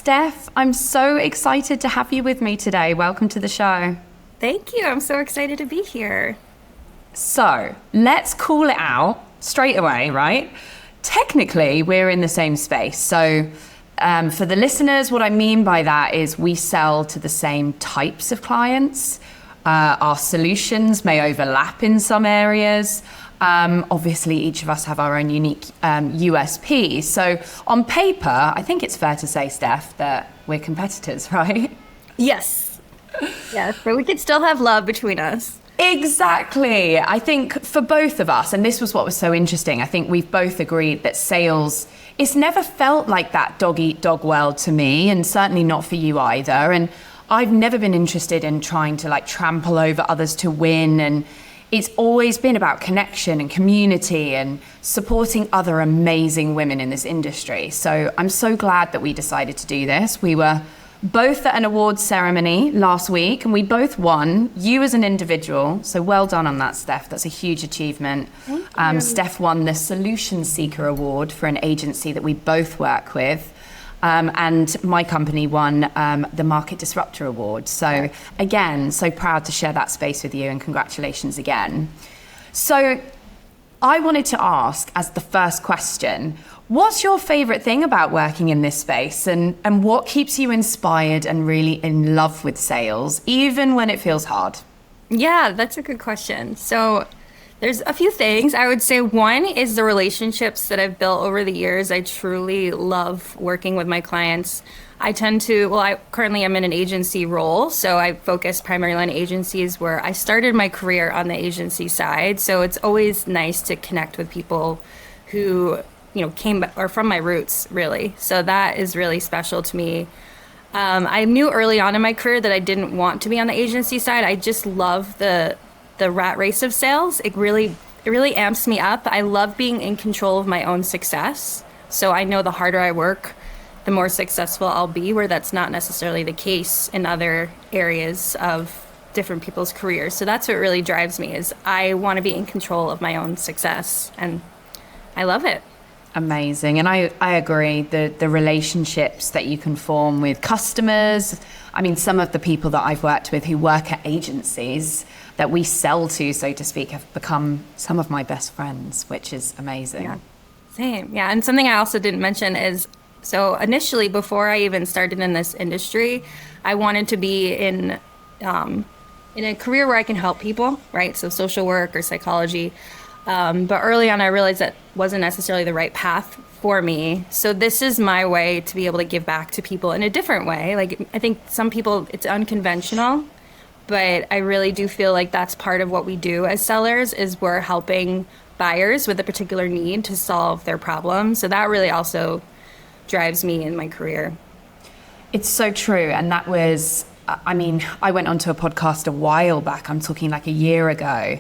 Steph, I'm so excited to have you with me today. Welcome to the show. Thank you. I'm so excited to be here. So let's call it out straight away, right? Technically, we're in the same space. So for the listeners, what I mean by that is we sell to the same types of clients. Our solutions may overlap in some areas. Obviously, each of us have our own unique USP. So on paper, I think it's fair to say, Steph, that we're competitors, right? Yes. Yes, but we could still have love between us. Exactly. I think for both of us, and this was what was so interesting, I think we've both agreed that sales, it's never felt like that dog-eat-dog world to me, and certainly not for you either. And I've never been interested in trying to trample over others to win. And it's always been about connection and community and supporting other amazing women in this industry. So I'm so glad that we decided to do this. We were both at an awards ceremony last week and we both won, you as an individual. So well done on that, Steph. That's a huge achievement. Thank you. Steph won the Solution Seeker Award for an agency that we both work with. And my company won the Market Disruptor Award. So again, so proud to share that space with you and congratulations again. So I wanted to ask as the first question, what's your favorite thing about working in this space and what keeps you inspired and really in love with sales, even when it feels hard? Yeah, that's a good question. So there's a few things. I would say one is the relationships that I've built over the years. I truly love working with my clients. I currently am in an agency role, so I focus primarily on agencies where I started my career on the agency side. So it's always nice to connect with people who, are from my roots, really. So that is really special to me. I knew early on in my career that I didn't want to be on the agency side. I just love the rat race of sales. It really amps me up. I love being in control of my own success. So I know the harder I work, the more successful I'll be, where that's not necessarily the case in other areas of different people's careers. So that's what really drives me, is I want to be in control of my own success, and I love it. Amazing. And I agree, the relationships that you can form with customers. I mean, some of the people that I've worked with who work at agencies that we sell to, so to speak, have become some of my best friends, which is amazing. Yeah. Same. Yeah. And something I also didn't mention is, so initially, before I even started in this industry, I wanted to be in a career where I can help people, right? So social work or psychology. But early on, I realized that wasn't necessarily the right path for me. So this is my way to be able to give back to people in a different way. I think some people, it's unconventional, but I really do feel like that's part of what we do as sellers, is we're helping buyers with a particular need to solve their problem. So that really also drives me in my career. It's so true. And that was, I went onto a podcast a while back, I'm talking a year ago.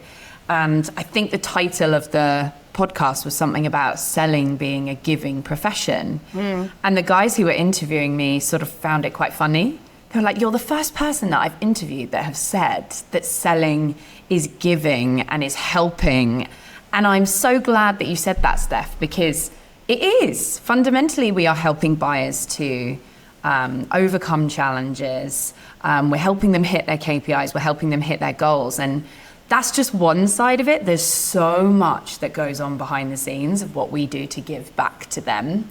And I think the title of the podcast was something about selling being a giving profession. And the guys who were interviewing me sort of found it quite funny. They were like, you're the first person that I've interviewed that have said that selling is giving and is helping. And I'm so glad that you said that, Steph, because it is. Fundamentally, we are helping buyers to overcome challenges. We're helping them hit their KPIs. We're helping them hit their goals. And that's just one side of it. There's so much that goes on behind the scenes of what we do to give back to them,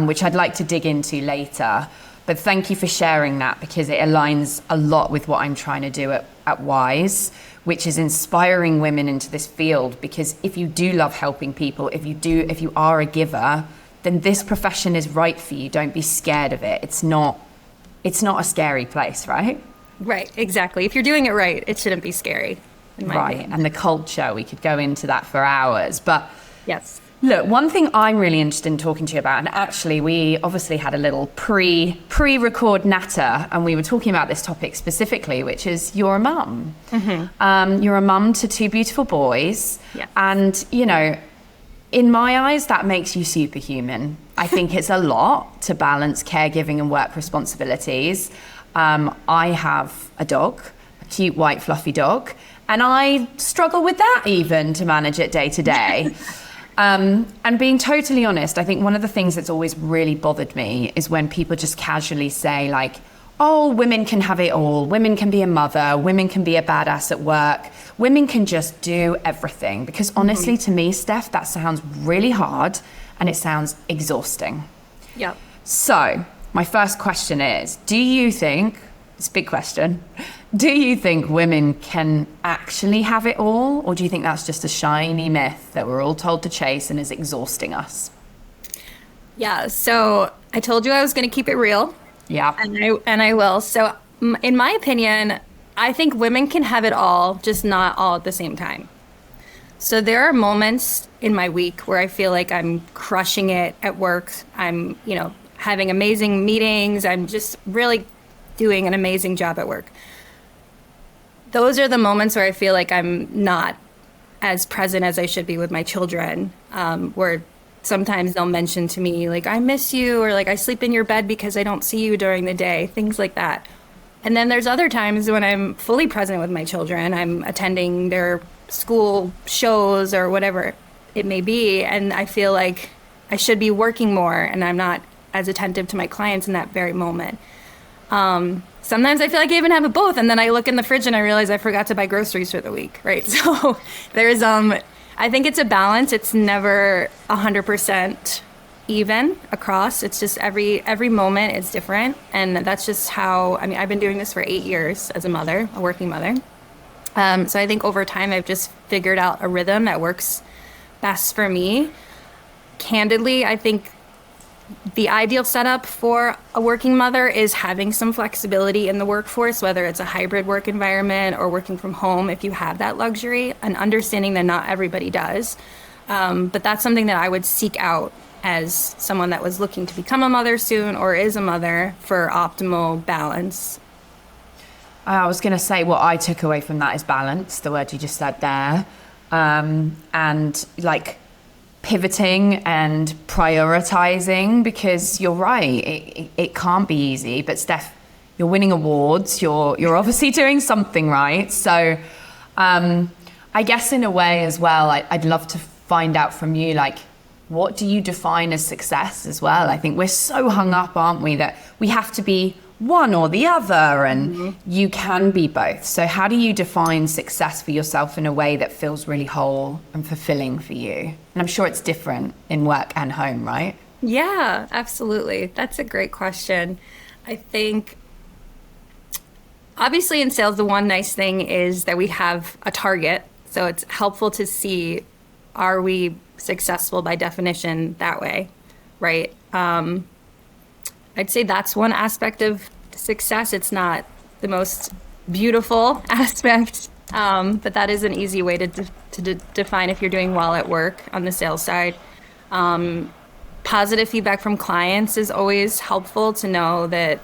which I'd like to dig into later. But thank you for sharing that, because it aligns a lot with what I'm trying to do at Wise, which is inspiring women into this field. Because if you do love helping people, if you are a giver, then this profession is right for you. Don't be scared of it. It's not a scary place, right? Right, exactly. If you're doing it right, it shouldn't be scary. Right, and the culture, we could go into that for hours. But yes. Look, one thing I'm really interested in talking to you about, and actually we obviously had a little pre-record natter, and we were talking about this topic specifically, which is you're a mum. You're a mum to two beautiful boys. Yes. And, in my eyes, that makes you superhuman. I think it's a lot to balance caregiving and work responsibilities. I have a dog, a cute white fluffy dog, and I struggle with that even to manage it day to day. And being totally honest, I think one of the things that's always really bothered me is when people just casually say like, oh, women can have it all. Women can be a mother. Women can be a badass at work. Women can just do everything. Because honestly, to me, Steph, that sounds really hard and it sounds exhausting. Yep. So my first question is, do you think, it's a big question, do you think women can actually have it all? Or do you think that's just a shiny myth that we're all told to chase and is exhausting us? Yeah, so I told you I was going to keep it real. Yeah. And I will. So in my opinion, I think women can have it all, just not all at the same time. So there are moments in my week where I feel like I'm crushing it at work. I'm, having amazing meetings. I'm just really doing an amazing job at work. Those are the moments where I feel like I'm not as present as I should be with my children, where sometimes they'll mention to me, like, I miss you, or like, I sleep in your bed because I don't see you during the day, things like that. And then there's other times when I'm fully present with my children. I'm attending their school shows or whatever it may be, and I feel like I should be working more, and I'm not as attentive to my clients in that very moment. Sometimes I feel like I even have it both, and then I look in the fridge and I realize I forgot to buy groceries for the week, right? So there's, I think it's a balance. It's never 100% even across. It's just every moment is different, and that's just how, I've been doing this for 8 years as a mother, a working mother. So I think over time I've just figured out a rhythm that works best for me. Candidly, I think the ideal setup for a working mother is having some flexibility in the workforce, whether it's a hybrid work environment or working from home, if you have that luxury, and understanding that not everybody does. But that's something that I would seek out as someone that was looking to become a mother soon or is a mother, for optimal balance. I was going to say what I took away from that is balance, the word you just said there. And like pivoting and prioritizing, because you're right, it can't be easy. But Steph, you're winning awards. You're obviously doing something right. So I guess in a way as well, I'd love to find out from you, like, what do you define as success as well? I think we're so hung up, aren't we, that we have to be one or the other, and you can be both. So how do you define success for yourself in a way that feels really whole and fulfilling for you? And I'm sure it's different in work and home, right? Yeah, absolutely. That's a great question. I think obviously in sales, the one nice thing is that we have a target. So it's helpful to see, are we successful by definition that way, right? I'd say that's one aspect of success. It's not the most beautiful aspect, but that is an easy way to define if you're doing well at work on the sales side. Positive feedback from clients is always helpful to know that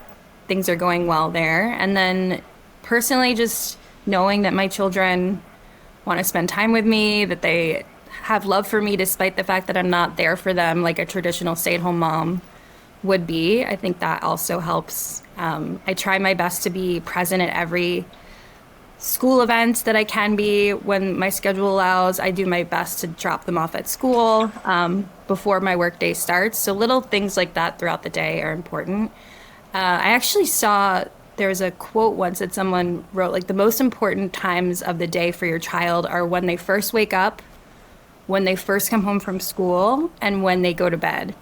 things are going well there. And then personally, just knowing that my children want to spend time with me, that they have love for me despite the fact that I'm not there for them like a traditional stay-at-home mom would be. I think that also helps. I try my best to be present at every school event that I can be when my schedule allows. I do my best to drop them off at school before my workday starts. So little things like that throughout the day are important. I actually saw there was a quote once that someone wrote, like, the most important times of the day for your child are when they first wake up, when they first come home from school, and when they go to bed.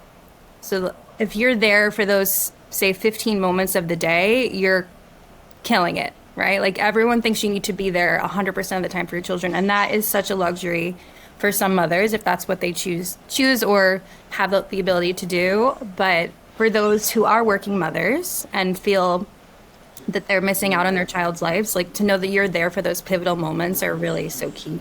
So if you're there for those, say, 15 moments of the day, you're killing it, right? Like, everyone thinks you need to be there 100% of the time for your children. And that is such a luxury for some mothers, if that's what they choose or have the ability to do. But for those who are working mothers and feel that they're missing out on their child's lives, like, to know that you're there for those pivotal moments are really so key.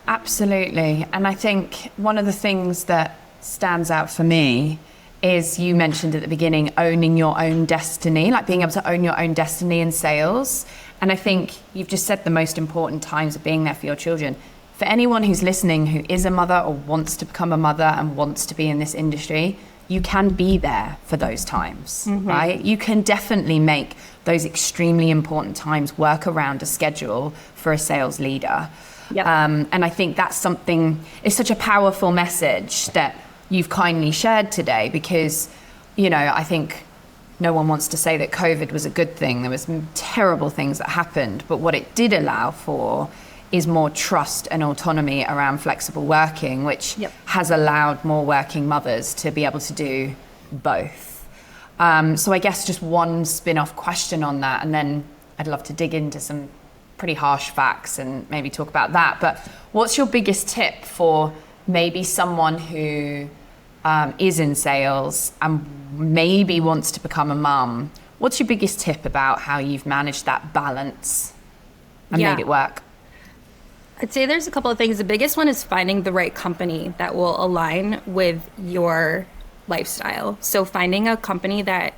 Absolutely. And I think one of the things that stands out for me is, you mentioned at the beginning, owning your own destiny, like being able to own your own destiny in sales. And I think you've just said the most important times of being there for your children. For anyone who's listening who is a mother or wants to become a mother and wants to be in this industry, you can be there for those times, right? You can definitely make those extremely important times work around a schedule for a sales leader. Yep. And I think that's something, it's such a powerful message that you've kindly shared today, because, you know, I think no one wants to say that COVID was a good thing. There was terrible things that happened, but what it did allow for is more trust and autonomy around flexible working, which has allowed more working mothers to be able to do both. So I guess just one spin-off question on that, and then I'd love to dig into some pretty harsh facts and maybe talk about that. But what's your biggest tip for maybe someone who is in sales and maybe wants to become a mum? What's your biggest tip about how you've managed that balance and made it work? I'd say there's a couple of things. The biggest one is finding the right company that will align with your lifestyle. So finding a company that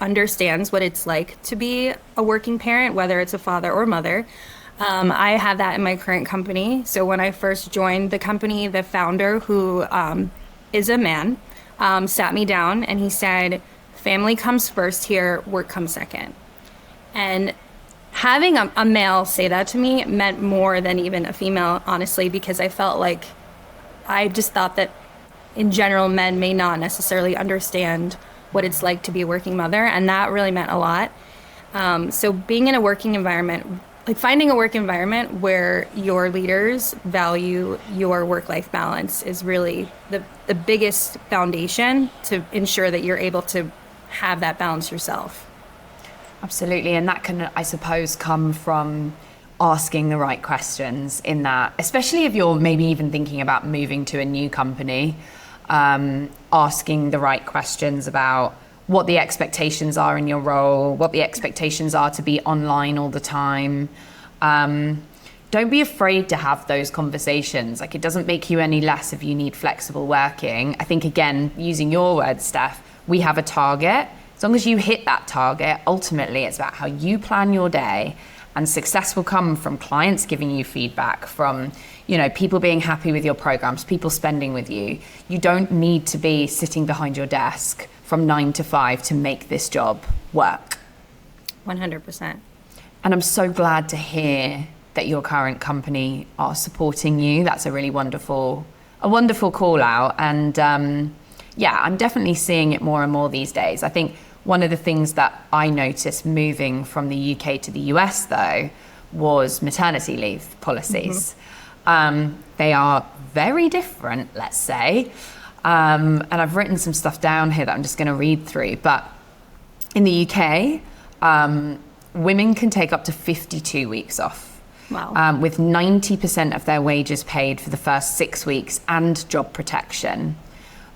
understands what it's like to be a working parent, whether it's a father or mother. I have that in my current company. So when I first joined the company, the founder, who is a man, sat me down and he said, family comes first here, work comes second. And having a male say that to me meant more than even a female, honestly, because I felt like I just thought that in general, men may not necessarily understand what it's like to be a working mother. And that really meant a lot. So being in a working environment, like finding a work environment where your leaders value your work-life balance is really the biggest foundation to ensure that you're able to have that balance yourself. Absolutely. And that can, I suppose, come from asking the right questions in that, especially if you're maybe even thinking about moving to a new company, asking the right questions about what the expectations are in your role, what the expectations are to be online all the time. Don't be afraid to have those conversations. Like, it doesn't make you any less if you need flexible working. I think, again, using your words, Steph, we have a target. As long as you hit that target, ultimately it's about how you plan your day, and success will come from clients giving you feedback, from, you know, people being happy with your programs, people spending with you. You don't need to be sitting behind your desk from 9 to 5 to make this job work. 100%. And I'm so glad to hear that your current company are supporting you. That's a really wonderful call out. And I'm definitely seeing it more and more these days. I think one of the things that I noticed moving from the UK to the US, though, was maternity leave policies. They are very different, let's say. And I've written some stuff down here that I'm just going to read through. But in the UK, women can take up to 52 weeks off. Wow. With 90% of their wages paid for the first 6 weeks and job protection.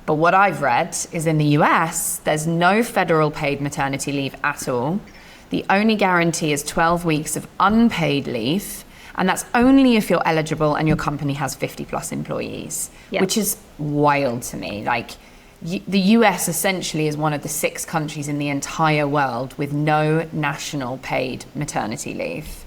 But what I've read is in the US, there's no federal paid maternity leave at all. The only guarantee is 12 weeks of unpaid leave. And that's only if you're eligible and your company has 50 plus employees, which is wild to me. Like, the US essentially is one of the 6 countries in the entire world with no national paid maternity leave.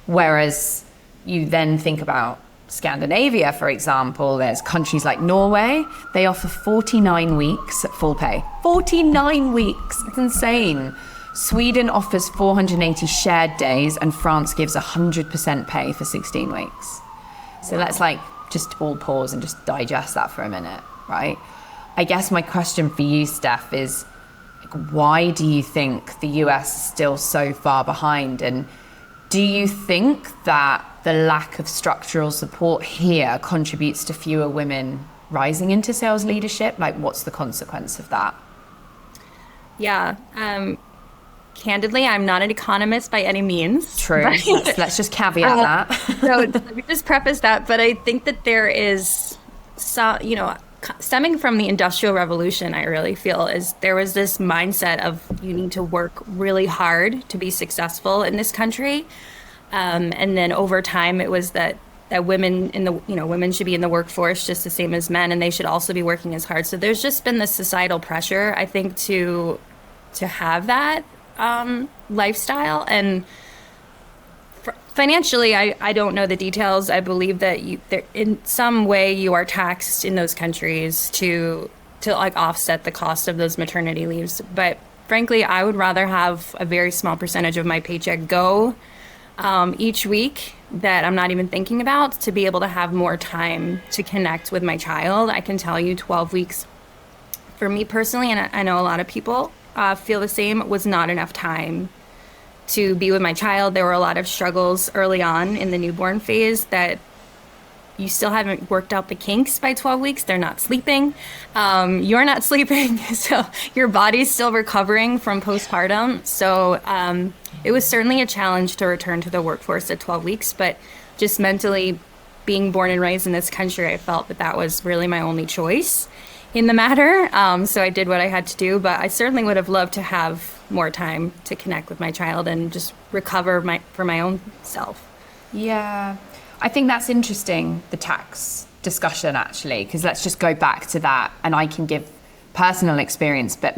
Whereas you then think about Scandinavia, for example, there's countries like Norway, they offer 49 weeks at full pay. 49 weeks, it's insane. Sweden offers 480 shared days, and France gives 100% pay for 16 weeks. So let's just all pause and just digest that for a minute, right? I guess my question for you, Steph, is why do you think the US is still so far behind? And do you think that the lack of structural support here contributes to fewer women rising into sales leadership? Like, what's the consequence of that? Yeah. Candidly, I'm not an economist by any means. True. Let's just caveat that. So let me just preface that. But I think that there is some, stemming from the Industrial Revolution, I really feel there was this mindset of you need to work really hard to be successful in this country. And then over time, it was that women women should be in the workforce just the same as men, and they should also be working as hard. So there's just been this societal pressure, I think, to have that lifestyle. And financially, I don't know the details. I believe that in some way you are taxed in those countries to to like offset the cost of those maternity leaves. But frankly, I would rather have a very small percentage of my paycheck go each week that I'm not even thinking about, to be able to have more time to connect with my child. I can tell you 12 weeks for me personally, and I know a lot of people feel the same, was not enough time to be with my child. There were a lot of struggles early on in the newborn phase that you still haven't worked out the kinks by 12 weeks. They're not sleeping. You're not sleeping. So your body's still recovering from postpartum. So it was certainly a challenge to return to the workforce at 12 weeks. But just mentally, being born and raised in this country, I felt that that was really my only choice in the matter. So I did what I had to do. But I certainly would have loved to have more time to connect with my child and just recover for my own self. Yeah. I think that's interesting, the tax discussion, actually, because let's just go back to that, and I can give personal experience, but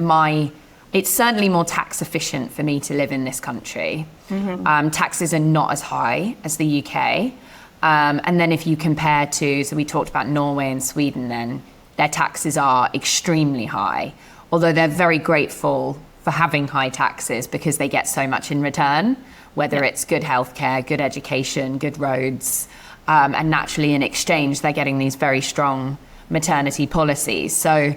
it's certainly more tax efficient for me to live in this country. Mm-hmm. Taxes are not as high as the UK. And then if you compare so we talked about Norway and Sweden, then their taxes are extremely high, although they're very grateful for having high taxes because they get so much in return, whether it's good healthcare, good education, good roads, and naturally in exchange, they're getting these very strong maternity policies. So,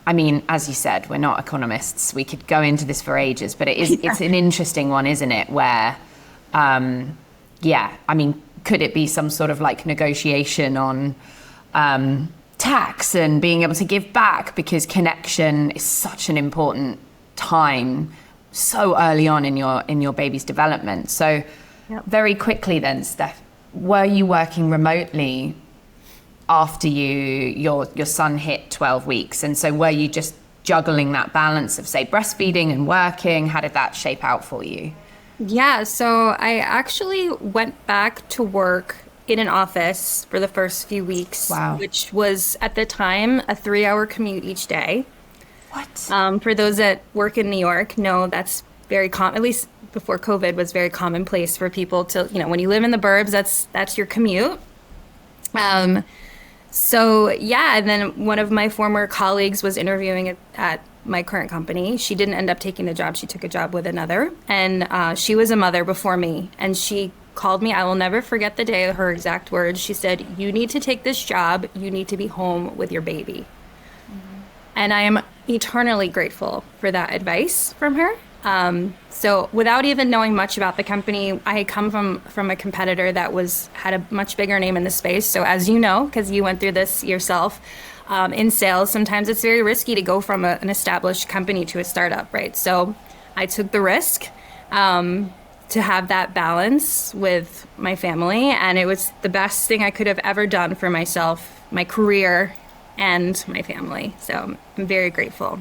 I mean, as you said, we're not economists. We could go into this for ages, but it's an interesting one, isn't it? Where, I mean, could it be some sort of like negotiation on tax and being able to give back, because connection is such an important time so early on in your baby's development. So very quickly then, Steph, were you working remotely after your son hit 12 weeks? And so were you just juggling that balance of, say, breastfeeding and working? How did that shape out for you? Yeah, so I actually went back to work in an office for the first few weeks, which was at the time a 3-hour commute each day. What? For those that work in New York, know that's very common, at least before COVID, was very commonplace for people to, when you live in the burbs, that's your commute. So yeah, and then one of my former colleagues was interviewing at my current company. She didn't end up taking the job. She took a job with another, and she was a mother before me, and she called me. I will never forget the day, her exact words. She said, "You need to take this job. You need to be home with your baby." Mm-hmm. And I am eternally grateful for that advice from her. So without even knowing much about the company, I had come from a competitor that had a much bigger name in the space. So as you know, because you went through this yourself, in sales, sometimes it's very risky to go from an established company to a startup, right? So I took the risk to have that balance with my family, and it was the best thing I could have ever done for myself, my career, and my family. So I'm very grateful.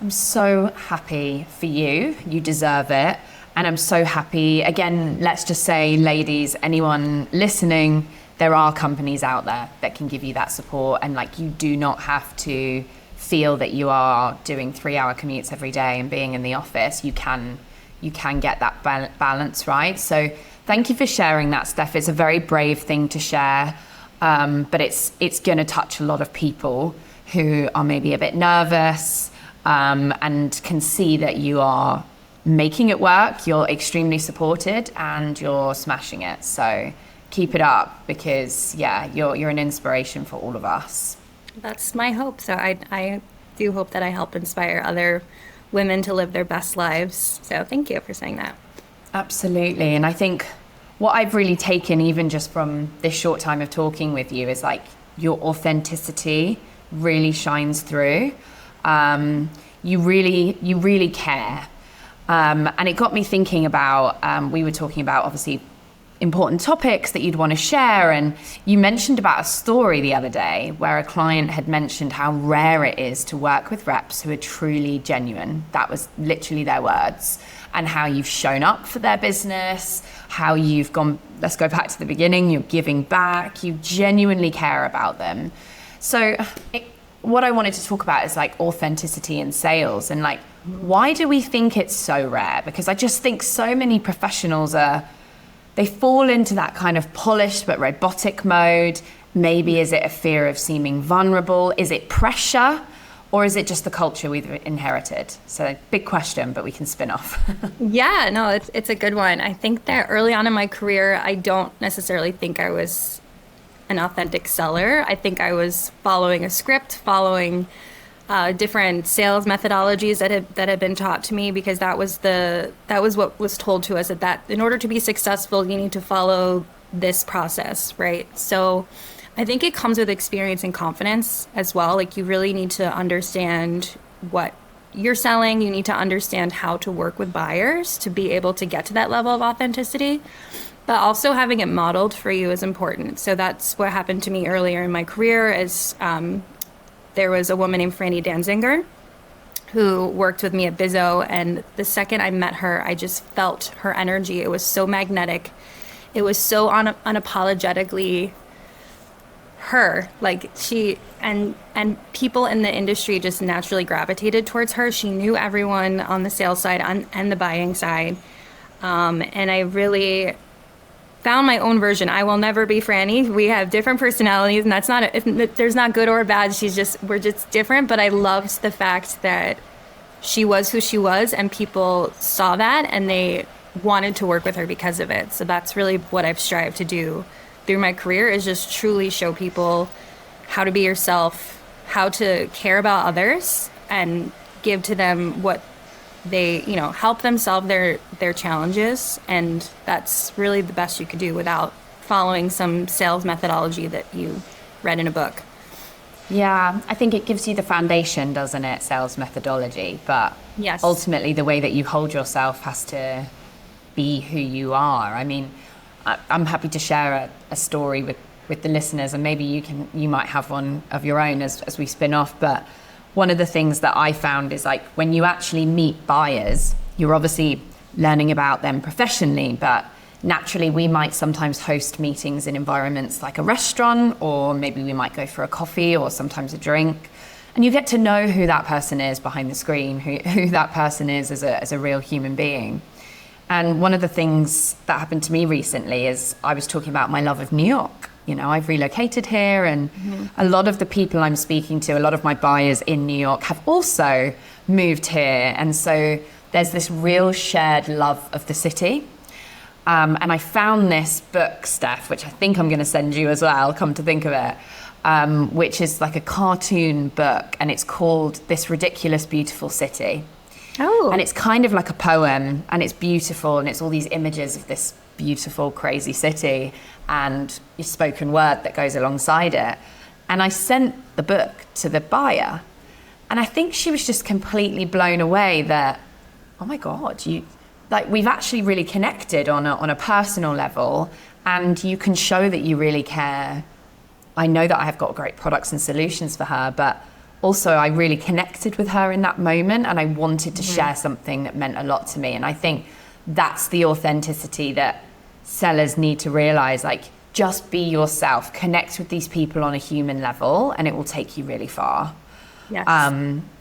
I'm so happy for you. You deserve it. And I'm so happy. Again, let's just say, ladies, anyone listening, there are companies out there that can give you that support. And you do not have to feel that you are doing 3-hour commutes every day and being in the office. You can get that balance, right? So thank you for sharing that, Steph. It's a very brave thing to share. But it's going to touch a lot of people who are maybe a bit nervous, and can see that you are making it work. You're extremely supported and you're smashing it. So keep it up, because you're an inspiration for all of us. That's my hope. So I do hope that I help inspire other women to live their best lives. So thank you for saying that. Absolutely. And I think what I've really taken, even just from this short time of talking with you, is your authenticity really shines through. You really care. And it got me thinking about, we were talking about obviously important topics that you'd want to share. And you mentioned about a story the other day where a client had mentioned how rare it is to work with reps who are truly genuine. That was literally their words. And how you've shown up for their business, how you've gone, let's go back to the beginning, you're giving back, you genuinely care about them. So what I wanted to talk about is authenticity in sales, and why do we think it's so rare? Because I just think so many professionals they fall into that kind of polished but robotic mode. Maybe is it a fear of seeming vulnerable? Is it pressure? Or is it just the culture we've inherited? So big question, but we can spin off. Yeah, no, it's a good one. I think that early on in my career, I don't necessarily think I was an authentic seller. I think I was following a script, following different sales methodologies that had been taught to me, because that was what was told to us, that in order to be successful, you need to follow this process, right? So I think it comes with experience and confidence as well. Like, you really need to understand what you're selling. You need to understand how to work with buyers to be able to get to that level of authenticity. But also having it modeled for you is important. So that's what happened to me earlier in my career. Is there was a woman named Franny Danziger who worked with me at Bizzo, and the second I met her, I just felt her energy. It was so magnetic. It was so unapologetically her. Like, she and people in the industry just naturally gravitated towards her. She knew everyone on the sales side and the buying side, and I really found my own version. I will never be Franny. We have different personalities, and that's not there's not good or bad. We're just different. But I loved the fact that she was who she was, and people saw that, and they wanted to work with her because of it. So that's really what I've strived to do through my career, is just truly show people how to be yourself, how to care about others, and give to them what they, help them solve their challenges. And that's really the best you could do without following some sales methodology that you read in a book. Yeah, I think it gives you the foundation, doesn't it? Sales methodology. But yes, ultimately the way that you hold yourself has to be who you are. I mean, I'm happy to share a story with the listeners, and maybe you might have one of your own as we spin off. But one of the things that I found is, like, when you actually meet buyers, you're obviously learning about them professionally, but naturally we might sometimes host meetings in environments like a restaurant, or maybe we might go for a coffee or sometimes a drink, and you get to know who that person is behind the screen, who that person is as a real human being. And one of the things that happened to me recently is I was talking about my love of New York. I've relocated here, and a lot of the people I'm speaking to, a lot of my buyers in New York, have also moved here. And so there's this real shared love of the city. And I found this book, Steph, which I think I'm going to send you as well, come to think of it, which is like a cartoon book, and it's called This Ridiculous Beautiful City. Oh. And it's kind of like a poem, and it's beautiful, and it's all these images of this beautiful, crazy city and your spoken word that goes alongside it. And I sent the book to the buyer, and I think she was just completely blown away that, oh my God, we've actually really connected on a personal level, and you can show that you really care. I know that I have got great products and solutions for her, but also I really connected with her in that moment, and I wanted to share something that meant a lot to me. And I think that's the authenticity that sellers need to realize. Like, just be yourself, connect with these people on a human level, and it will take you really far. Yes.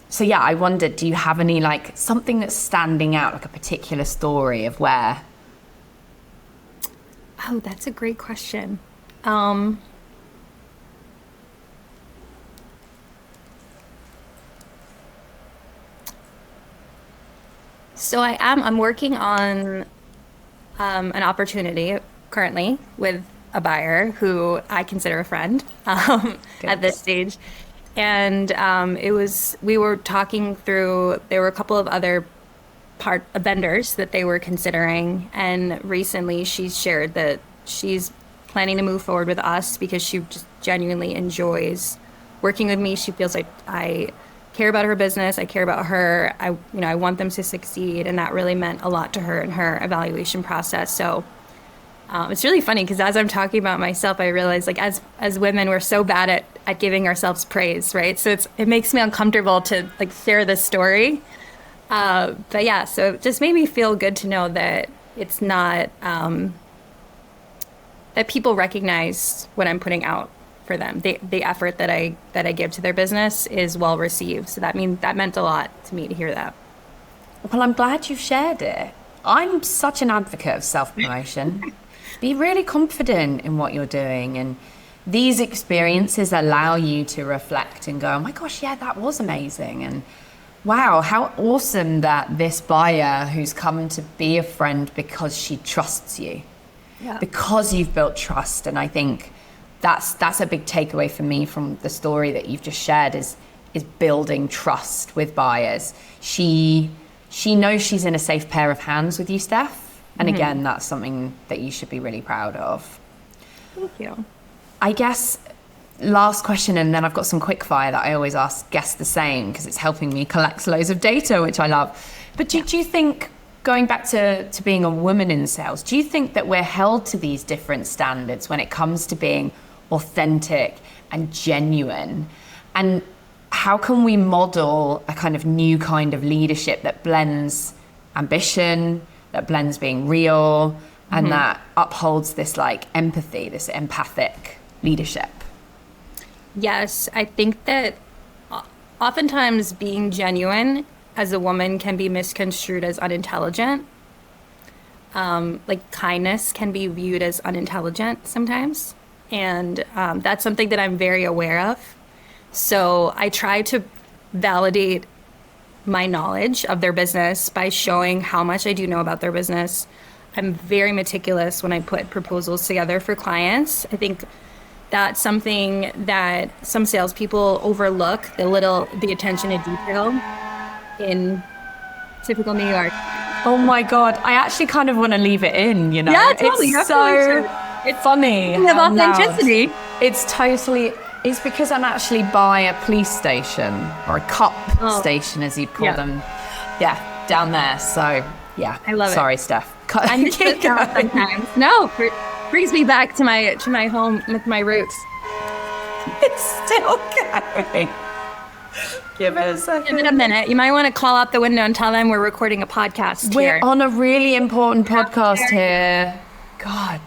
So yeah, I wondered, do you have any, like, something that's standing out, like a particular story of where? Oh, that's a great question. So I'm working on an opportunity currently with a buyer who I consider a friend at this stage. And we were talking through, there were a couple of other vendors that they were considering. And recently she's shared that she's planning to move forward with us because she just genuinely enjoys working with me. She feels like I care about her business. I care about her. I want them to succeed. And that really meant a lot to her in her evaluation process. So it's really funny because as I'm talking about myself, I realize, like, as women, we're so bad at giving ourselves praise, right? So it makes me uncomfortable to, like, share this story. But yeah, so it just made me feel good to know that it's not, that people recognize what I'm putting out for them. The effort that I give to their business is well received. So that meant a lot to me to hear that. Well, I'm glad you've shared it. I'm such an advocate of self-promotion. Be really confident in what you're doing, and these experiences allow you to reflect and go, oh my gosh, yeah, that was amazing. And wow, how awesome that this buyer who's come to be a friend because she trusts you, because you've built trust. And I think that's a big takeaway for me from the story that you've just shared is building trust with buyers. She knows she's in a safe pair of hands with you, Steph. And again, that's something that you should be really proud of. Thank you. I guess last question, and then I've got some quick fire that I always ask guests the same because it's helping me collect loads of data, which I love. But do you think, going back to being a woman in sales, do you think that we're held to these different standards when it comes to being authentic and genuine? And how can we model a kind of new kind of leadership that blends ambition, that blends being real, and that upholds this like empathy, this empathic leadership? Yes, I think that oftentimes being genuine as a woman can be misconstrued as unintelligent. Like kindness can be viewed as unintelligent sometimes. And that's something that I'm very aware of. So I try to validate my knowledge of their business by showing how much I do know about their business. I'm very meticulous when I put proposals together for clients. I think that's something that some salespeople overlook, the attention to detail in typical New York. Oh my God, I actually kind of want to leave it in, you know? Yeah, totally. It's so funny. Of authenticity. It's because I'm actually by a police station, or a cop station, as you'd call them. Yeah, down there. So, yeah. I love it. Sorry, Steph. I miss it sometimes. No, it brings me back to my home with my roots. It's still going. Give it a second. Give it a minute. You might want to call out the window and tell them we're recording a podcast We're here. on a really important podcast here. God.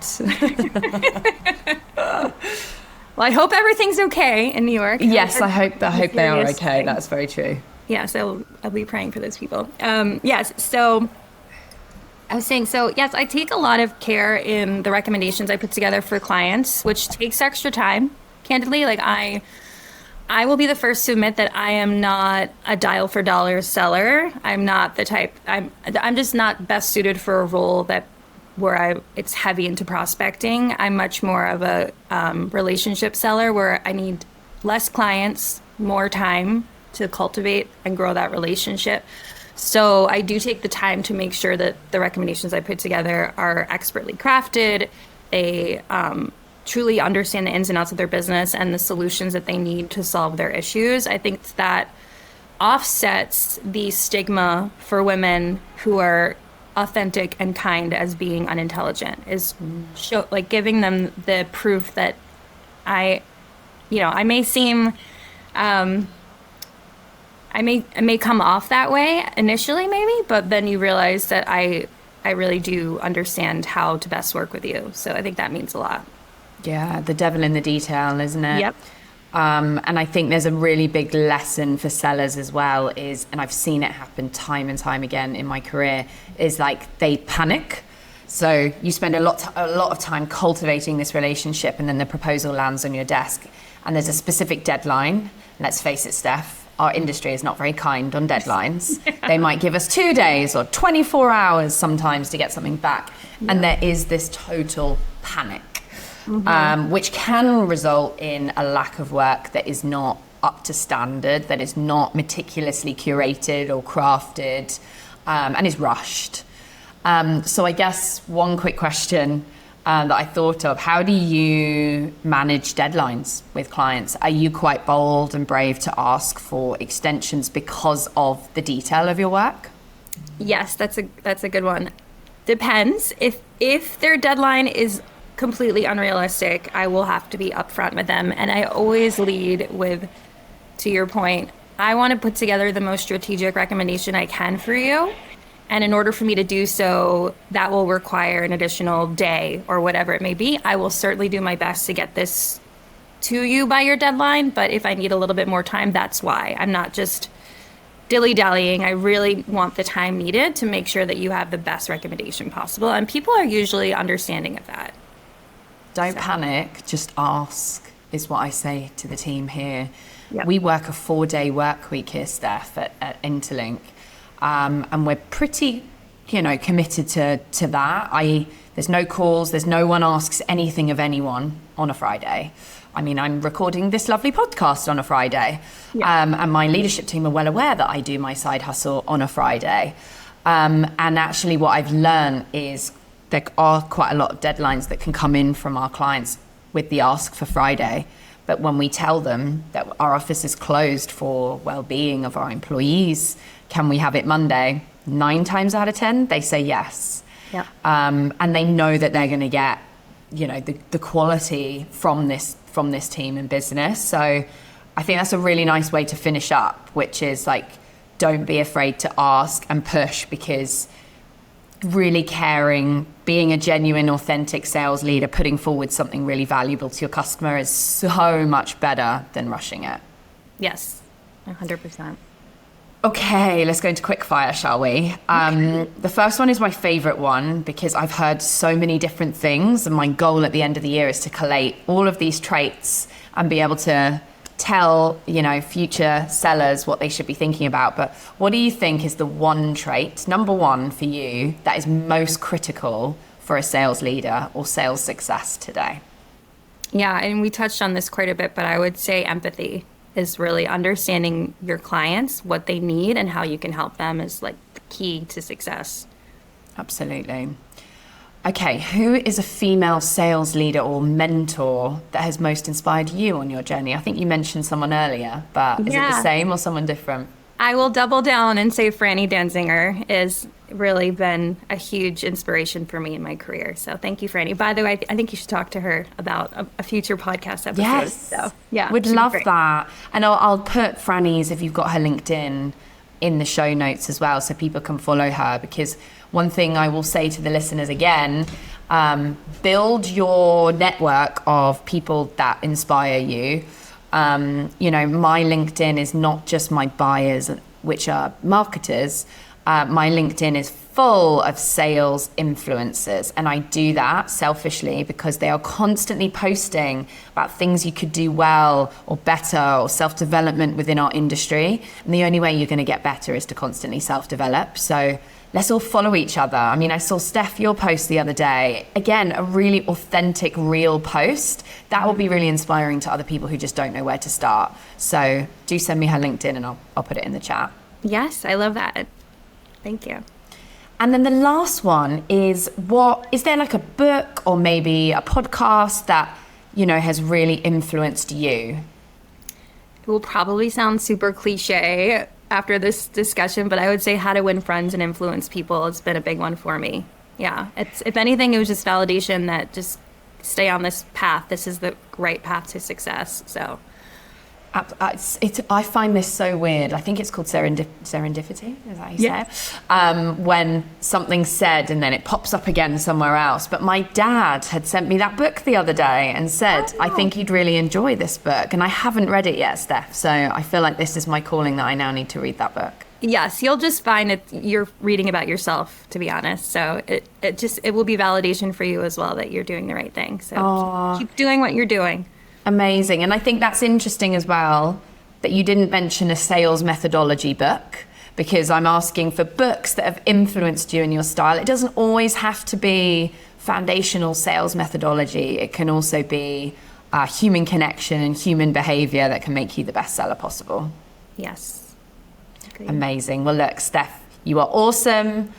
Well, I hope everything's okay in New York. Yes, I hope they are okay. That's very true. Yes, I'll be praying for those people. Yes, so I was saying, yes, I take a lot of care in the recommendations I put together for clients, which takes extra time. Candidly, like I will be the first to admit that I am not a dial for dollar seller. I'm not the type. I'm just not best suited for a role where it's heavy into prospecting. I'm much more of a relationship seller where I need less clients, more time to cultivate and grow that relationship. So I do take the time to make sure that the recommendations I put together are expertly crafted. They truly understand the ins and outs of their business and the solutions that they need to solve their issues. I think that offsets the stigma for women who are authentic and kind as being unintelligent, is giving them the proof that I may seem, I may come off that way initially maybe, but then you realize that I really do understand how to best work with you. So I think that means a lot. Yeah, the devil in the detail, isn't it? Yep. And I think there's a really big lesson for sellers as well and I've seen it happen time and time again in my career, is like they panic. So you spend a lot of time cultivating this relationship, and then the proposal lands on your desk and there's a specific deadline. Let's face it, Steph, our industry is not very kind on deadlines. They might give us 2 days or 24 hours sometimes to get something back. Yeah. And there is this total panic. Which can result in a lack of work that is not up to standard, that is not meticulously curated or crafted, and is rushed. So I guess one quick question that I thought of, how do you manage deadlines with clients? Are you quite bold and brave to ask for extensions because of the detail of your work? Yes, that's a good one. Depends. If their deadline is completely unrealistic, I will have to be upfront with them. And I always lead with, to your point, I want to put together the most strategic recommendation I can for you. And in order for me to do so, that will require an additional day or whatever it may be. I will certainly do my best to get this to you by your deadline. But if I need a little bit more time, that's why. I'm not just dilly-dallying. I really want the time needed to make sure that you have the best recommendation possible. And people are usually understanding of that. Don't panic, just ask, is what I say to the team here. Yep. We work a 4-day work week here, Steph, at Interlink. And we're pretty, committed to that. There's no calls, there's no one asks anything of anyone on a Friday. I mean, I'm recording this lovely podcast on a Friday. Yeah. And my leadership team are well aware that I do my side hustle on a Friday. And actually what I've learned is there are quite a lot of deadlines that can come in from our clients with the ask for Friday. But when we tell them that our office is closed for well-being of our employees, can we have it Monday? 9 times out of 10, they say yes. Yeah. And they know that they're going to get, the quality from this team and business. So I think that's a really nice way to finish up, which is like, don't be afraid to ask and push, because really caring, being a genuine, authentic sales leader, putting forward something really valuable to your customer is so much better than rushing it. Yes, 100%. Okay, let's go into quickfire, shall we? The first one is my favorite one because I've heard so many different things, and my goal at the end of the year is to collate all of these traits and be able to tell, future sellers what they should be thinking about. But what do you think is the one trait, number one for you, that is most critical for a sales leader or sales success today? Yeah, and we touched on this quite a bit, but I would say empathy is really understanding your clients, what they need, and how you can help them is like the key to success. Absolutely. Okay, who is a female sales leader or mentor that has most inspired you on your journey? I think you mentioned someone earlier, but is it the same or someone different? I will double down and say Franny Danzinger has really been a huge inspiration for me in my career. So thank you, Franny. By the way, I think you should talk to her about a future podcast episode. Yes, so, yeah, would love that. And I'll put Franny's, if you've got her LinkedIn, in the show notes as well, so people can follow her. Because one thing I will say to the listeners again, build your network of people that inspire you. My LinkedIn is not just my buyers, which are marketers. My LinkedIn is full of sales influencers, and I do that selfishly because they are constantly posting about things you could do well or better, or self-development within our industry. And the only way you're going to get better is to constantly self-develop. So let's all follow each other. I mean, I saw Steph, your post the other day. Again, a really authentic, real post. That will be really inspiring to other people who just don't know where to start. So do send me her LinkedIn and I'll put it in the chat. Yes, I love that. Thank you. And then the last one is, is there like a book or maybe a podcast that, has really influenced you? It will probably sound super cliche after this discussion, but I would say How to Win Friends and Influence People has been a big one for me. Yeah, if anything, it was just validation that just stay on this path. This is the right path to success. So I find this so weird. I think it's called serendipity, is that how you say it? When something's said and then it pops up again somewhere else. But my dad had sent me that book the other day and said, I think you'd really enjoy this book. And I haven't read it yet, Steph. So I feel like this is my calling, that I now need to read that book. Yes, you'll just find it. You're reading about yourself, to be honest. So it will be validation for you as well that you're doing the right thing. So keep doing what you're doing. Amazing. And I think that's interesting as well that you didn't mention a sales methodology book, because I'm asking for books that have influenced you in your style. It doesn't always have to be foundational sales methodology. It can also be human connection and human behavior that can make you the best seller possible. Yes. Agreed. Amazing. Well, look, Steph, you are awesome.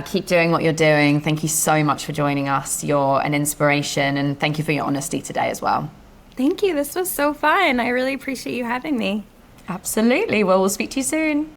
Keep doing what you're doing. Thank you so much for joining us. You're an inspiration, and thank you for your honesty today as well. Thank you. This was so fun. I really appreciate you having me. Absolutely. Well, we'll speak to you soon.